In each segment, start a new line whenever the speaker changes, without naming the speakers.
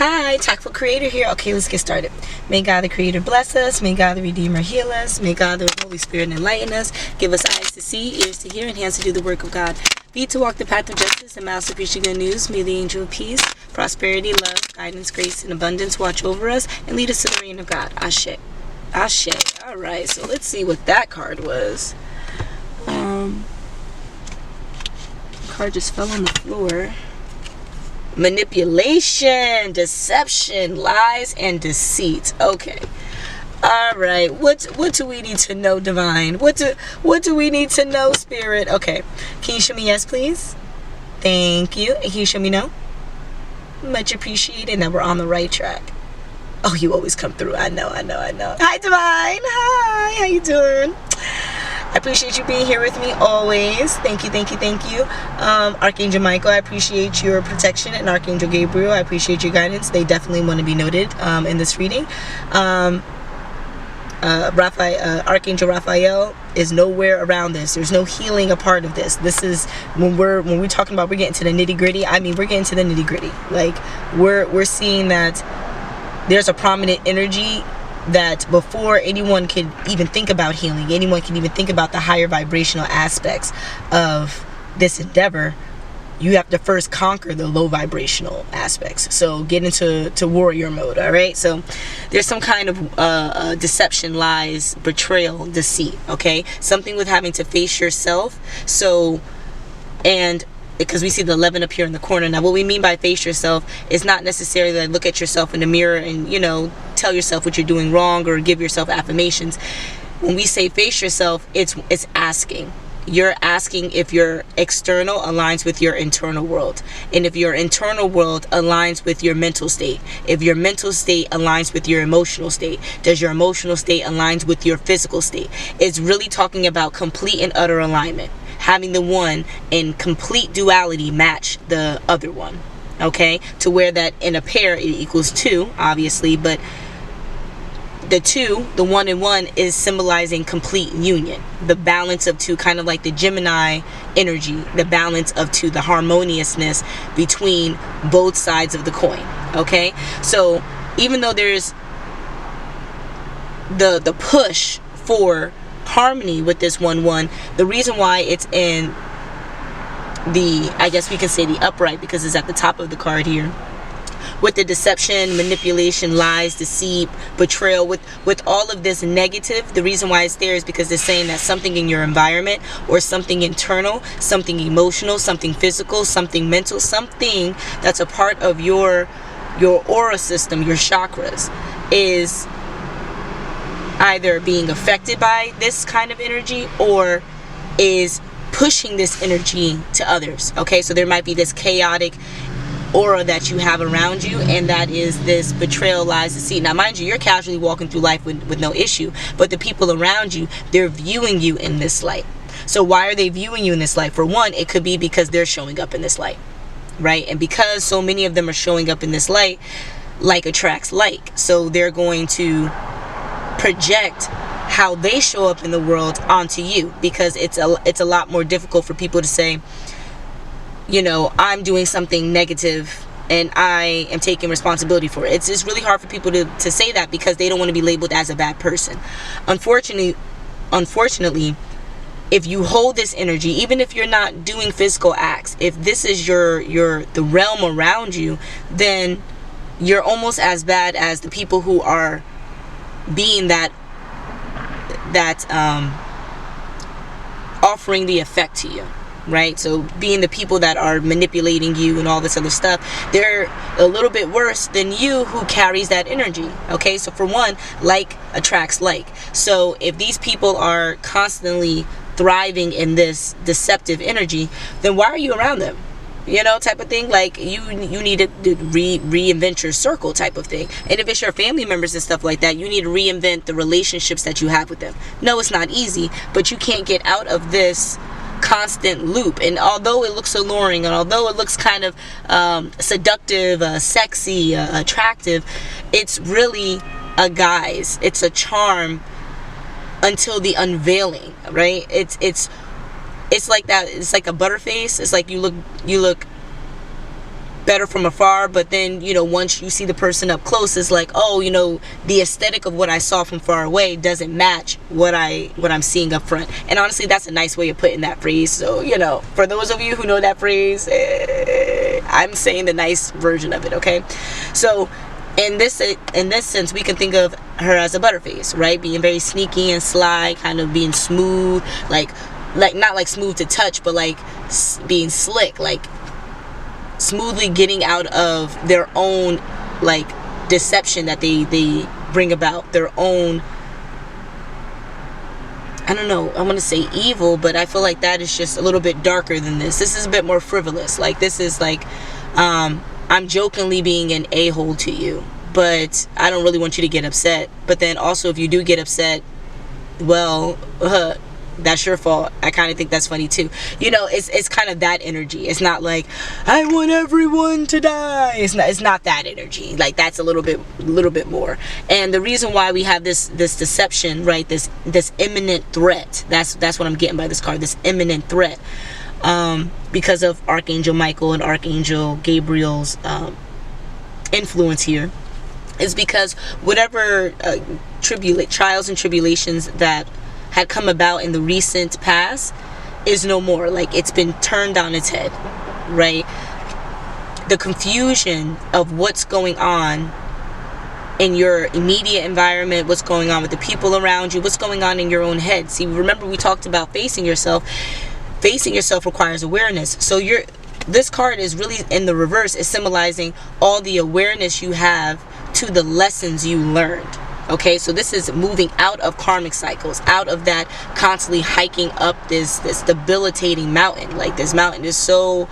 Hi, TAKful Creator here. Okay, let's get started. May God the Creator bless us. May God the Redeemer heal us. May God the Holy Spirit enlighten us. Give us eyes to see, ears to hear, and hands to do the work of God. Feet to walk the path of justice, and mouths to preach the good news. May the angel of peace, prosperity, love, guidance, grace, and abundance watch over us and lead us to the reign of God. Ashe. Ashe. All right, so let's see what that card was. The card just fell on the floor. Manipulation, deception, lies, and deceit. Okay. All right. What do we need to know, divine? What do we need to know, spirit? Okay. Can you show me yes, please? Thank you. And can you show me no? Much appreciated. Now we're on the right track. Oh, you always come through. I know. Hi, divine. Hi. How you doing? I appreciate you being here with me always. Thank you. Archangel Michael, I appreciate your protection, and Archangel Gabriel, I appreciate your guidance. They definitely want to be noted in this reading. Archangel Rafael is nowhere around this. There's no healing a part of this. This is when we're talking about we're getting to the nitty gritty. I mean, we're getting to the nitty gritty. Like we're seeing that there's a prominent energy that before anyone could even think about healing, anyone can even think about the higher vibrational aspects of this endeavor, you have to first conquer the low vibrational aspects. So get into warrior mode. All right, so there's some kind of deception, lies, betrayal, deceit. Okay, something with having to face yourself. So, and because we see the 11 up here in the corner. Now, what we mean by face yourself is not necessarily like look at yourself in the mirror and, you know, tell yourself what you're doing wrong or give yourself affirmations. When we say face yourself, it's asking. You're asking if your external aligns with your internal world. And if your internal world aligns with your mental state. If your mental state aligns with your emotional state. Does your emotional state aligns with your physical state? It's really talking about complete and utter alignment. Having the one in complete duality match the other one. Okay? To where that in a pair it equals two, obviously, but the two, the one and one, is symbolizing complete union. The balance of two, kind of like the Gemini energy, the balance of two, the harmoniousness between both sides of the coin. Okay? So even though there's the push for harmony with this 1-1, the reason why it's in the, I guess we can say the upright, because it's at the top of the card here, with the deception, manipulation, lies, deceit, betrayal, with all of this negative, the reason why it's there is because they're saying that something in your environment, or something internal, something emotional, something physical, something mental, something that's a part of your aura system, your chakras, is either being affected by this kind of energy or is pushing this energy to others. Okay, so there might be this chaotic aura that you have around you, and that is this betrayal, lies, deceit. Now mind you, you're casually walking through life with no issue, but the people around you, they're viewing you in this light. So why are they viewing you in this light? For one, it could be because they're showing up in this light, right? And because so many of them are showing up in this light, like attracts like, so they're going to project how they show up in the world onto you, because it's a lot more difficult for people to say, you know, I'm doing something negative and I am taking responsibility for it. It's just really hard for people to say that, because they don't want to be labeled as a bad person. Unfortunately, if you hold this energy, even if you're not doing physical acts, if this is the realm around you, then you're almost as bad as the people who are being that offering the effect to you, right? So being the people that are manipulating you and all this other stuff, they're a little bit worse than you who carries that energy. Okay, so for one, like attracts like. So if these people are constantly thriving in this deceptive energy, then why are you around them? You know, type of thing. Like you need to reinvent your circle, type of thing. And if it's your family members and stuff like that, you need to reinvent the relationships that you have with them. No, it's not easy, but you can't get out of this constant loop. And although it looks alluring, and although it looks kind of seductive, sexy, attractive, it's really a guise. It's a charm until the unveiling, right? It's like that. It's like a butterface. It's like you look better from afar, but then, you know, once you see the person up close, it's like, oh, you know, the aesthetic of what I saw from far away doesn't match what I'm seeing up front. And honestly, that's a nice way of putting that phrase. So, you know, for those of you who know that phrase, I'm saying the nice version of it, okay? So in this sense, we can think of her as a butterface, right? Being very sneaky and sly, kind of being smooth, like not like smooth to touch, but like being slick, like smoothly getting out of their own like deception that they bring about, their own, I don't know, I want to say evil, but I feel like that is just a little bit darker than this. This is a bit more frivolous. Like, this is like, I'm jokingly being an a-hole to you, but I don't really want you to get upset. But then also, if you do get upset, well, that's your fault. I kind of think that's funny too. You know, it's kind of that energy. It's not like, I want everyone to die. It's not that energy. Like, that's a little bit more. And the reason why we have this deception, right? This imminent threat. That's what I'm getting by this card. This imminent threat. Because of Archangel Michael and Archangel Gabriel's influence here, is because whatever trials and tribulations that had come about in the recent past is no more. Like, it's been turned on its head, right? The confusion of what's going on in your immediate environment, what's going on with the people around you, what's going on in your own head. See, remember we talked about facing yourself. Facing yourself requires awareness. So this card is really, in the reverse, is symbolizing all the awareness you have to the lessons you learned. Okay, so this is moving out of karmic cycles, out of that constantly hiking up this debilitating mountain. Like, this mountain is so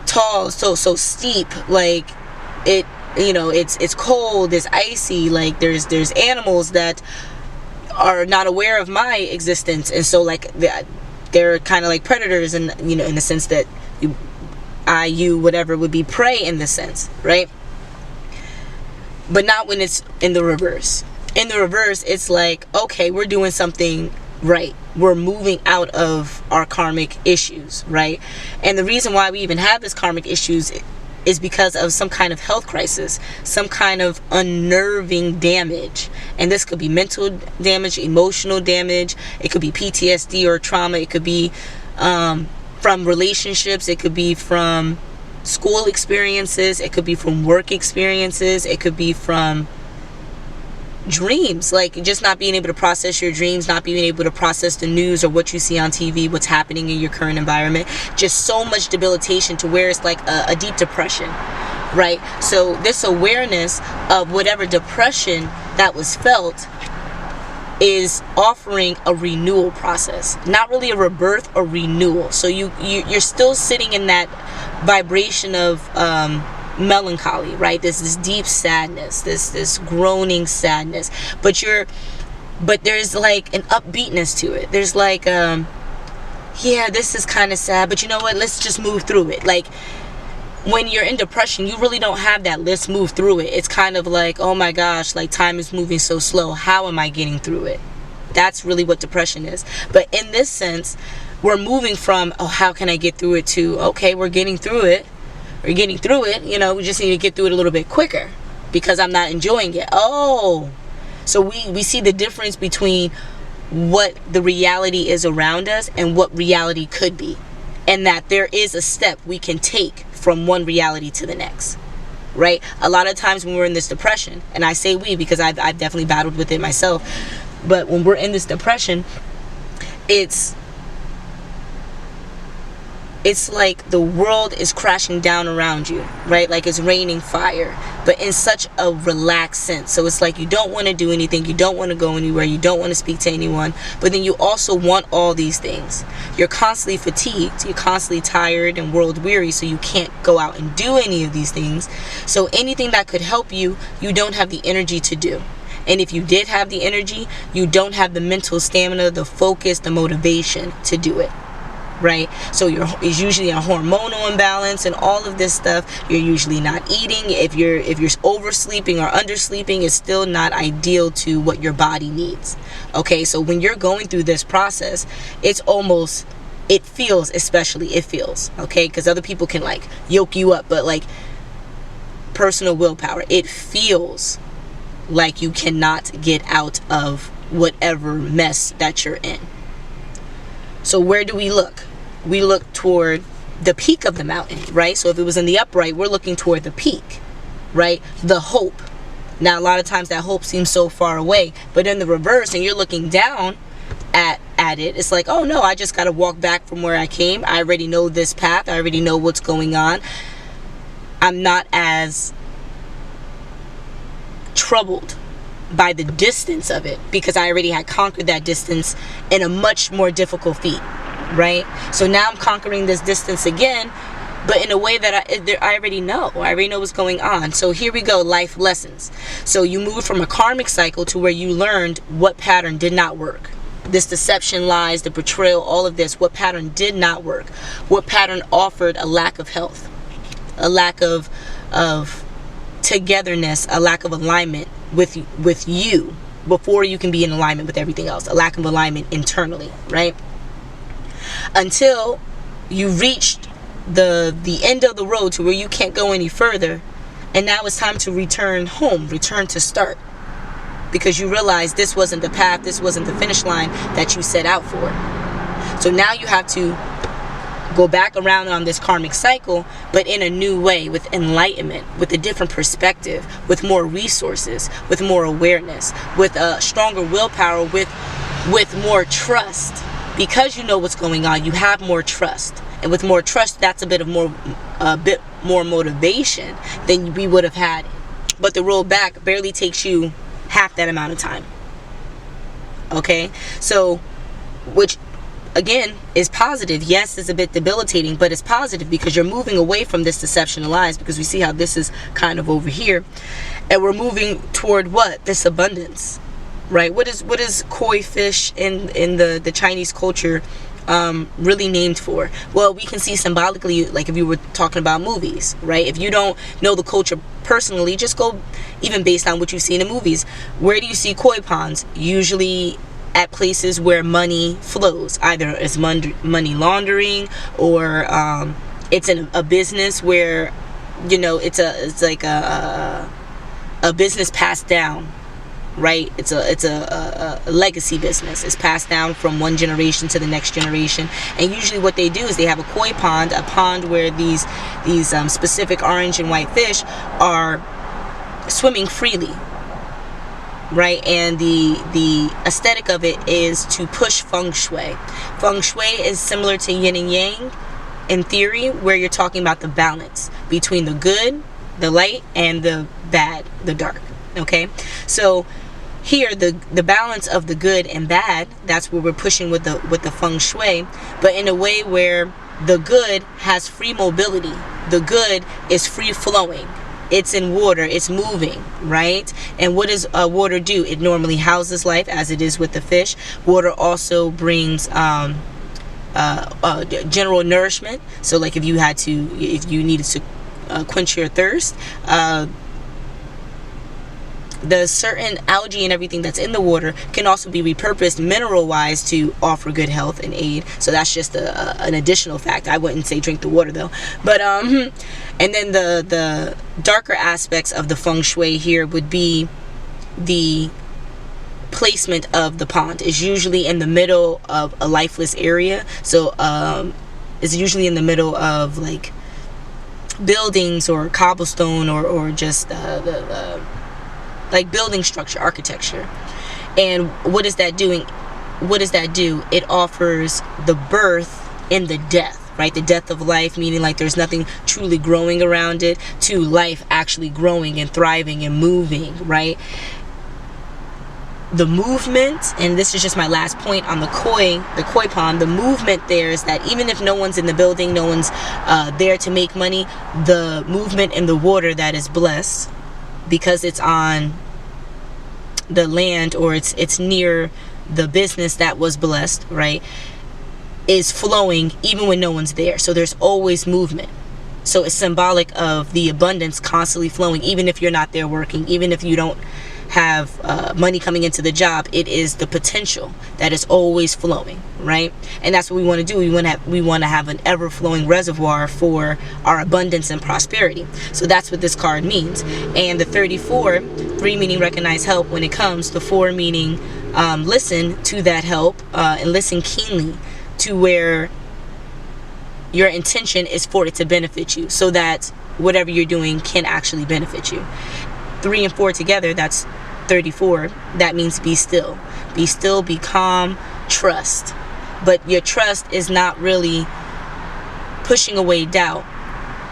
tall, so steep. Like, it, you know, it's cold, it's icy. Like, there's animals that are not aware of my existence, and so like they're kind of like predators, and, you know, in the sense that you whatever would be prey in this sense, right? But not when it's in the reverse. In the reverse, it's like, okay, we're doing something right. We're moving out of our karmic issues, right? And the reason why we even have this karmic issues is because of some kind of health crisis, some kind of unnerving damage. And this could be mental damage, emotional damage. It could be PTSD or trauma. It could be from relationships. It could be from school experiences. It could be from work experiences. It could be from dreams, like just not being able to process your dreams, not being able to process the news or what you see on TV, what's happening in your current environment. Just so much debilitation to where it's like a deep depression, right? So this awareness of whatever depression that was felt is offering a renewal process, not really a rebirth or renewal. So you're still sitting in that vibration of melancholy, right? This deep sadness, this groaning sadness, but there's like an upbeatness to it. There's like yeah, this is kind of sad, but you know what, let's just move through it. Like, when you're in depression, you really don't have that let's move through it. It's kind of like, oh my gosh, like time is moving so slow, how am I getting through it? That's really what depression is. But in this sense, we're moving from, oh, how can I get through it, to, okay, we're getting through it. We're getting through it, you know, we just need to get through it a little bit quicker because I'm not enjoying it. Oh, so we see the difference between what the reality is around us and what reality could be, and that there is a step we can take from one reality to the next, right? A lot of times when we're in this depression, and I say we because I've definitely battled with it myself, but when we're in this depression, it's like the world is crashing down around you, right? Like it's raining fire, but in such a relaxed sense. So it's like you don't want to do anything, you don't want to go anywhere, you don't want to speak to anyone, but then you also want all these things. You're constantly fatigued, you're constantly tired and world weary, so you can't go out and do any of these things. So anything that could help you, you don't have the energy to do. And if you did have the energy, you don't have the mental stamina, the focus, the motivation to do it. Right? So it's usually a hormonal imbalance and all of this stuff. You're usually not eating. If you're oversleeping or undersleeping, it's still not ideal to what your body needs. Okay, so when you're going through this process, it's almost It feels, especially, it feels, okay? Because other people can like yoke you up, but like personal willpower, it feels like you cannot get out of whatever mess that you're in. So where do we look? We look toward the peak of the mountain, right? So if it was in the upright, we're looking toward the peak, right? The hope. Now, a lot of times that hope seems so far away, but in the reverse, and you're looking down at it, it's like, oh no, I just got to walk back from where I came. I already know this path. I already know what's going on. I'm not as troubled by the distance of it because I already had conquered that distance in a much more difficult feat, right? So now I'm conquering this distance again, but in a way that I already know. I already know what's going on. So here we go, life lessons. So you moved from a karmic cycle to where you learned what pattern did not work. This deception, lies, the betrayal, all of this, what pattern did not work? What pattern offered a lack of health, a lack of togetherness, a lack of alignment with you before you can be in alignment with everything else, a lack of alignment internally, right? Until you reached the end of the road to where you can't go any further, and now it's time to return home, return to start, because you realize this wasn't the path, this wasn't the finish line that you set out for. So now you have to go back around on this karmic cycle, but in a new way, with enlightenment, with a different perspective, with more resources, with more awareness, with a stronger willpower, with more trust. Because you know what's going on, you have more trust. And with more trust, that's a bit more motivation than we would have had. But the road back barely takes you half that amount of time. Okay? So, which again is positive. Yes, it's a bit debilitating, but it's positive because you're moving away from this deception and lies, because we see how this is kind of over here, and we're moving toward what? This abundance, right? What is koi fish in the Chinese culture really named for? Well, we can see symbolically, like if you were talking about movies, right? If you don't know the culture personally, just go even based on what you see in the movies. Where do you see koi ponds? Usually at places where money flows, either as money laundering, or it's in a business where, you know, it's like a business passed down, right? It's a legacy business. It's passed down from one generation to the next generation. And usually what they do is they have a koi pond, a pond where these specific orange and white fish are swimming freely, right? And the aesthetic of it is to push feng shui. Feng shui is similar to yin and yang in theory, where you're talking about the balance between the good, the light, and the bad, the dark. Okay, so here the balance of the good and bad, that's where we're pushing with the feng shui, but in a way where the good has free mobility. The good is free flowing. It's in water, it's moving, right? And what does water do? It normally houses life, as it is with the fish. Water also brings general nourishment. So like if you needed to quench your thirst, the certain algae and everything that's in the water can also be repurposed mineral wise to offer good health and aid. So that's just an additional fact. I wouldn't say drink the water though, but and then the darker aspects of the feng shui here would be the placement of the pond. Is usually in the middle of a lifeless area, so it's usually in the middle of like buildings or cobblestone or just the like building structure, architecture. And what is that doing? What does that do? It offers the birth and the death, right? The death of life, meaning like there's nothing truly growing around it, to life actually growing and thriving and moving, right? The movement, and this is just my last point on the koi pond, the movement there is that even if no one's in the building, no one's there to make money, the movement in the water that is blessed, because it's on the land, or it's near the business that was blessed, right, is flowing even when no one's there. So there's always movement. So it's symbolic of the abundance constantly flowing, even if you're not there working, even if you don't have money coming into the job. It is the potential that is always flowing, right? And that's what we want to do. We want to have an ever-flowing reservoir for our abundance and prosperity. So that's what this card means. And the 34, 3 meaning recognize help when it comes, the 4 meaning listen to that help and listen keenly to where your intention is for it to benefit you, so that whatever you're doing can actually benefit you. 3 and 4 together, that's 34. That means be still. Be still, be calm, trust. But your trust is not really pushing away doubt.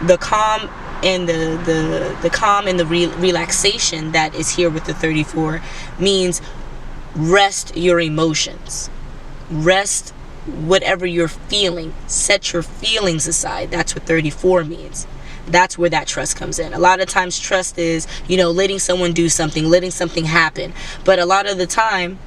The calm and the calm and the relaxation that is here with the 34 means rest your emotions. Rest whatever you're feeling. Set your feelings aside. That's what 34 means. That's where that trust comes in. A lot of times trust is, letting someone do something, letting something happen. But a lot of the time,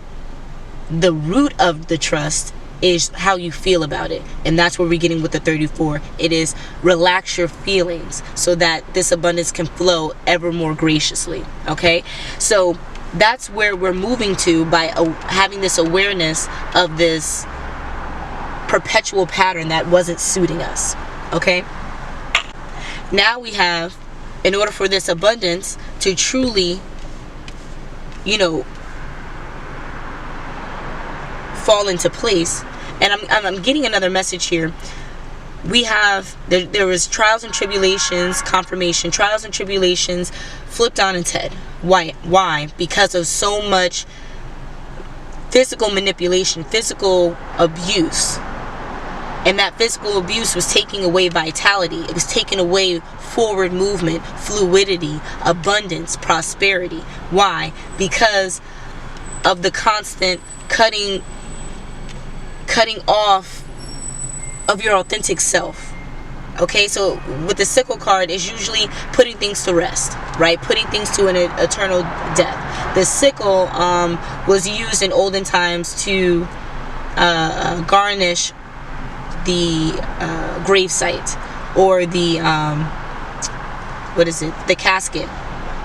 the root of the trust is how you feel about it. And that's where we're getting with the 34. It is relax your feelings so that this abundance can flow ever more graciously. Okay? So that's where we're moving to by having this awareness of this perpetual pattern that wasn't suiting us. Okay? Now we have, in order for this abundance to truly, fall into place. And I'm getting another message here. We have, there was trials and tribulations, confirmation, trials and tribulations flipped on its head. Why? Because of so much physical manipulation, physical abuse. And that physical abuse was taking away vitality. It was taking away forward movement, fluidity, abundance, prosperity. Why? Because of the constant cutting off of your authentic self. Okay, so with the sickle card, it's usually putting things to rest, right? Putting things to an eternal death. The sickle was used in olden times to garnish the grave site, or the the casket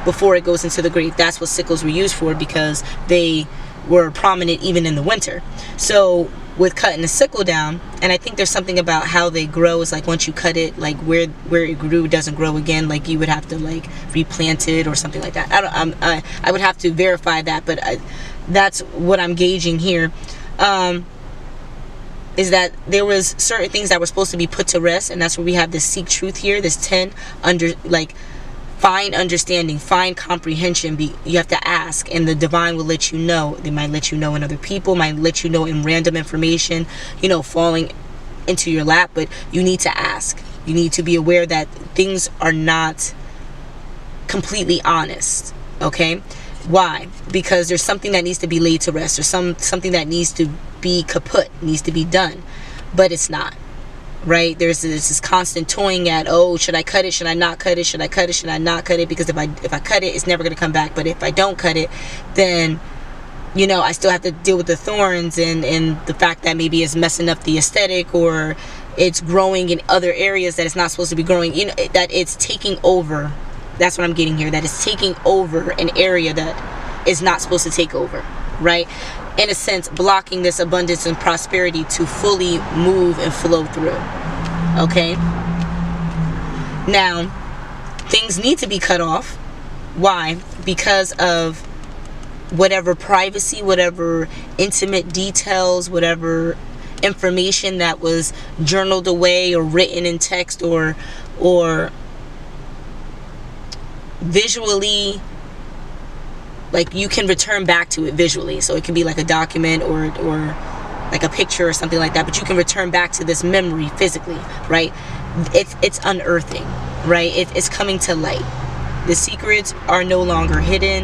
before it goes into the grave. That's what sickles were used for, because they were prominent even in the winter. So with cutting the sickle down, and I think there's something about how they grow, is like once you cut it, like where it grew doesn't grow again, like you would have to like replant it or something like that. I would have to verify that, but that's what I'm gauging here. Is that there was certain things that were supposed to be put to rest, and that's where we have this seek truth here, this 10, find understanding, find comprehension. You have to ask, and the divine will let you know. They might let you know in other people, might let you know in random information, falling into your lap, but you need to ask. You need to be aware that things are not completely honest, okay? Why? Because there's something that needs to be laid to rest, or something that needs to be kaput, needs to be done, but it's not, right? There's this constant toying at, should I cut it, should I not cut it, should I cut it, should I not cut it, because if I cut it, it's never going to come back. But if I don't cut it, then I still have to deal with the thorns and the fact that maybe it's messing up the aesthetic, or it's growing in other areas that it's not supposed to be growing, that it's taking over. That's what I'm getting here, that it's taking over an area that is not supposed to take over, right? In a sense, blocking this abundance and prosperity to fully move and flow through. Okay? Now, things need to be cut off. Why? Because of whatever privacy, whatever intimate details, whatever information that was journaled away or written in text or visually, like you can return back to it visually. So it can be like a document or like a picture or something like that, but you can return back to this memory physically, right? It's unearthing, right? It's coming to light. The secrets are no longer hidden.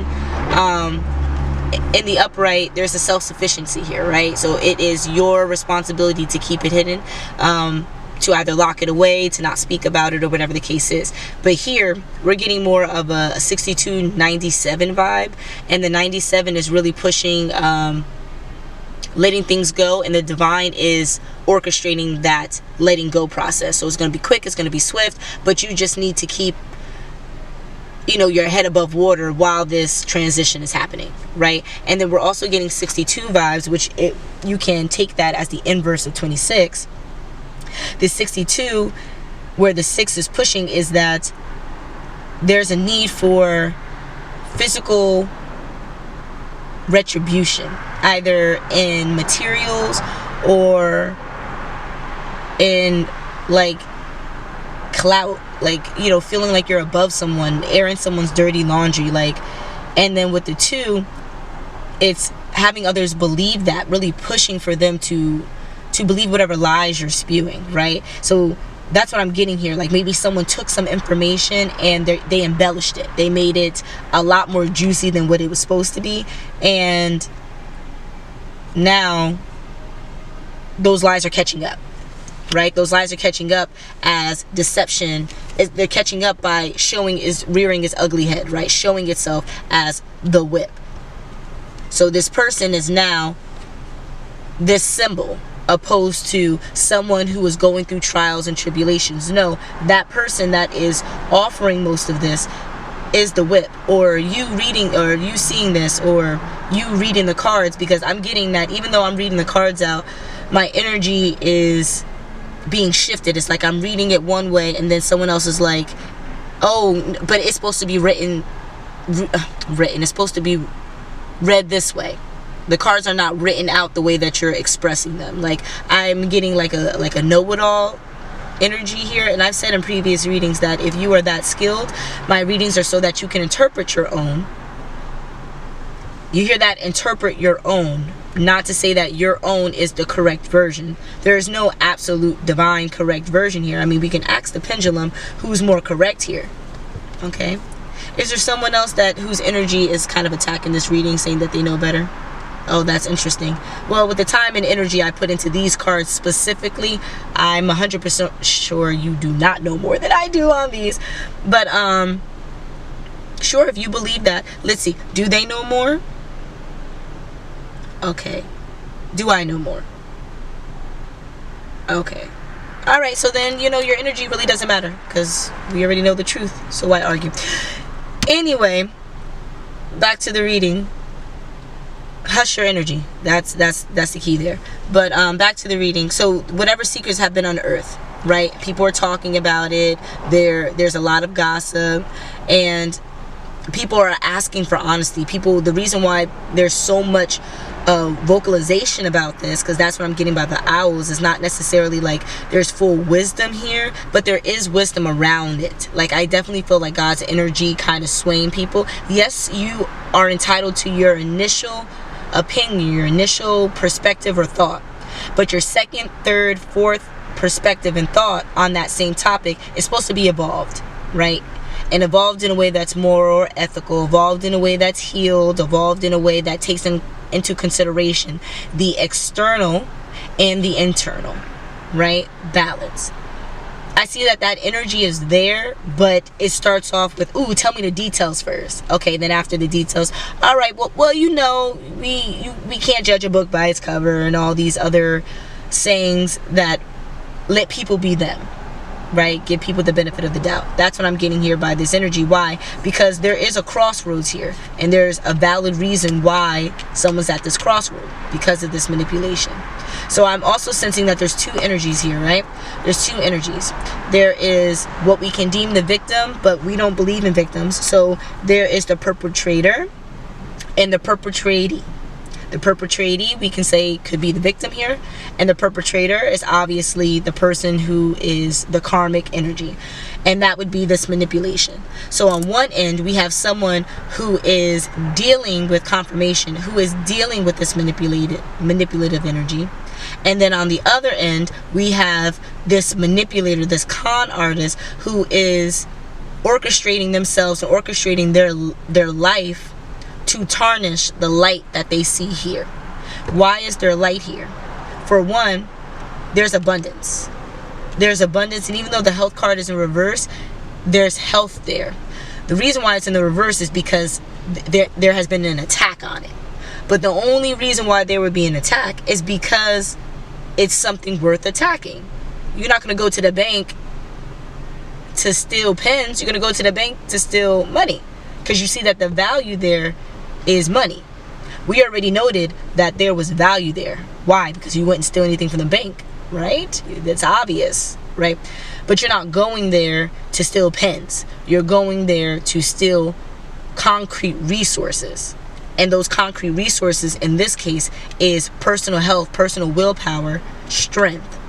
In the upright, there's a self-sufficiency here, right? So it is your responsibility to keep it hidden, to either lock it away, to not speak about it, or whatever the case is. But here we're getting more of a 62-97 vibe, and the 97 is really pushing letting things go, and the divine is orchestrating that letting go process. So it's going to be quick, it's going to be swift, but you just need to keep you know, your head above water while this transition is happening, right? And then we're also getting 62 vibes, which you can take that as the inverse of 26. The 62, where the 6 is pushing, is that there's a need for physical retribution, either in materials or in like clout, like, you know, feeling like you're above someone, airing someone's dirty laundry, like. And then with the 2, it's having others believe that, really pushing for them to believe whatever lies you're spewing, right? So that's what I'm getting here. Like, maybe someone took some information and they embellished it. They made it a lot more juicy than what it was supposed to be. And now those lies are catching up, right? Those lies are catching up as deception. They're catching up by rearing its ugly head, right? Showing itself as the whip. So this person is now this symbol, opposed to someone who is going through trials and tribulations. No, that person that is offering most of this is the whip, or you reading, or you seeing this, or you reading the cards, because I'm getting that even though I'm reading the cards out, my energy is being shifted. It's like I'm reading it one way, and then someone else is like, oh, but it's supposed to be written, it's supposed to be read this way. The cards are not written out the way that you're expressing them. Like, I'm getting like a know-it-all energy here. And I've said in previous readings that if you are that skilled, my readings are so that you can interpret your own. You hear that? Interpret your own. Not to say that your own is the correct version. There is no absolute divine correct version here. I mean, we can ask the pendulum who's more correct here. Okay? Is there someone else whose energy is kind of attacking this reading, saying that they know better? Oh, that's interesting. Well, with the time and energy I put into these cards specifically, I'm 100% sure you do not know more than I do on these. But, sure, if you believe that. Let's see. Do they know more? Okay. Do I know more? Okay. Alright, so then, you know, your energy really doesn't matter, because we already know the truth. So why argue? Anyway, back to the reading. Hush your energy. That's the key there. But back to the reading. So whatever secrets have been unearthed, right? People are talking about it. There's a lot of gossip, and people are asking for honesty. The reason why there's so much vocalization about this, because that's what I'm getting by the owls, is not necessarily like there's full wisdom here, but there is wisdom around it. Like, I definitely feel like God's energy kind of swaying people. Yes, you are entitled to your initial opinion, your initial perspective or thought, but your second, third, fourth perspective and thought on that same topic is supposed to be evolved, right? And evolved in a way that's moral or ethical, evolved in a way that's healed, evolved in a way that takes into consideration the external and the internal, right? Balance. I see that energy is there, but it starts off with, ooh, tell me the details first. Okay, then after the details, all right, well, you know, we can't judge a book by its cover, and all these other sayings that let people be them, right? Give people the benefit of the doubt. That's what I'm getting here by this energy. Why? Because there is a crossroads here, and there's a valid reason why someone's at this crossroad, because of this manipulation. So I'm also sensing that there's two energies here, right? There's two energies. There is what we can deem the victim, but we don't believe in victims. So there is the perpetrator and the perpetratee. The perpetratee, we can say, could be the victim here, and the perpetrator is obviously the person who is the karmic energy, and that would be this manipulation. So on one end, we have someone who is dealing with confirmation, who is dealing with this manipulative energy, and then on the other end, we have this manipulator, this con artist, who is orchestrating themselves and orchestrating their life to tarnish the light that they see here. Why is there light here? For one, there's abundance. There's abundance, and even though the health card is in reverse, there's health there. The reason why it's in the reverse is because there has been an attack on it. But the only reason why there would be an attack is because it's something worth attacking. You're not going to go to the bank to steal pens. You're going to go to the bank to steal money, because you see that the value there is money. We already noted that there was value there. Why? Because you wouldn't steal anything from the bank, right? That's obvious, right? But you're not going there to steal pens. You're going there to steal concrete resources. And those concrete resources in this case is personal health, personal willpower, strength,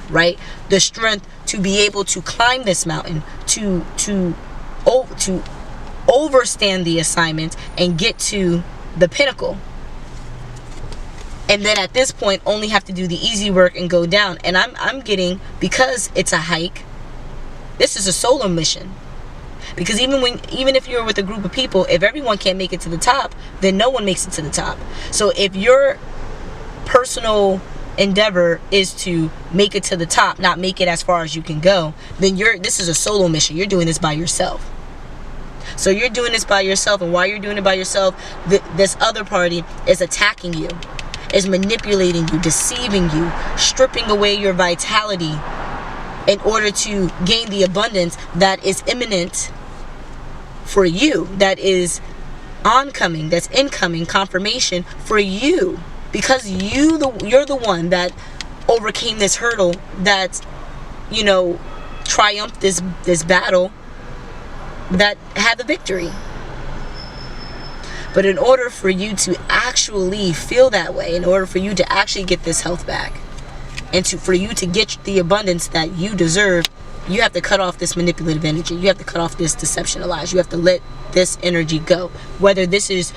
right? The strength to be able to climb this mountain, to overstand the assignment and get to the pinnacle. And then at this point only have to do the easy work and go down. And I'm getting, because it's a hike, this is a solo mission. Because even if you're with a group of people, if everyone can't make it to the top, then no one makes it to the top. So if your personal endeavor is to make it to the top, not make it as far as you can go, then this is a solo mission. You're doing this by yourself. So you're doing this by yourself, and while you're doing it by yourself, this other party is attacking you, is manipulating you, deceiving you, stripping away your vitality in order to gain the abundance that is imminent for you, that is oncoming, that's incoming confirmation for you, because you're the one that overcame this hurdle, that triumphed this battle, that had the victory. But in order for you to actually feel that way, in order for you to actually get this health back, and for you to get the abundance that you deserve, you have to cut off this manipulative energy. You have to cut off this deception of lies. You have to let this energy go. Whether this is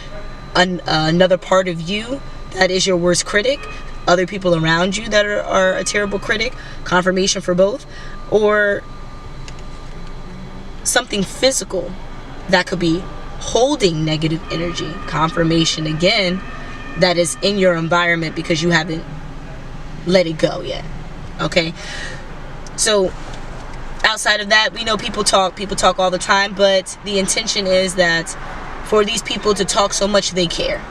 another part of you that is your worst critic, other people around you that are a terrible critic, confirmation for both, or something physical that could be holding negative energy, confirmation again, that is in your environment because you haven't let it go yet. Okay, so outside of that, we know people talk all the time, but the intention is that for these people to talk so much, they care.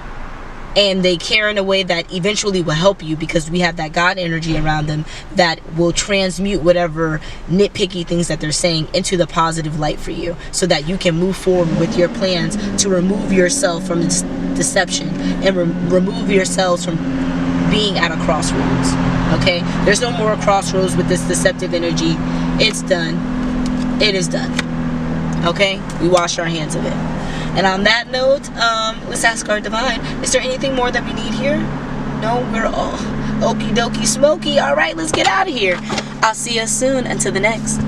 And they care in a way that eventually will help you, because we have that God energy around them that will transmute whatever nitpicky things that they're saying into the positive light for you, so that you can move forward with your plans to remove yourself from this deception and remove yourselves from being at a crossroads. Okay, there's no more crossroads with this deceptive energy. It's done. It is done. Okay, we wash our hands of it. And on that note, let's ask our divine, is there anything more that we need here? No, we're all okie dokie smoky. All right, let's get out of here. I'll see you soon. Until the next.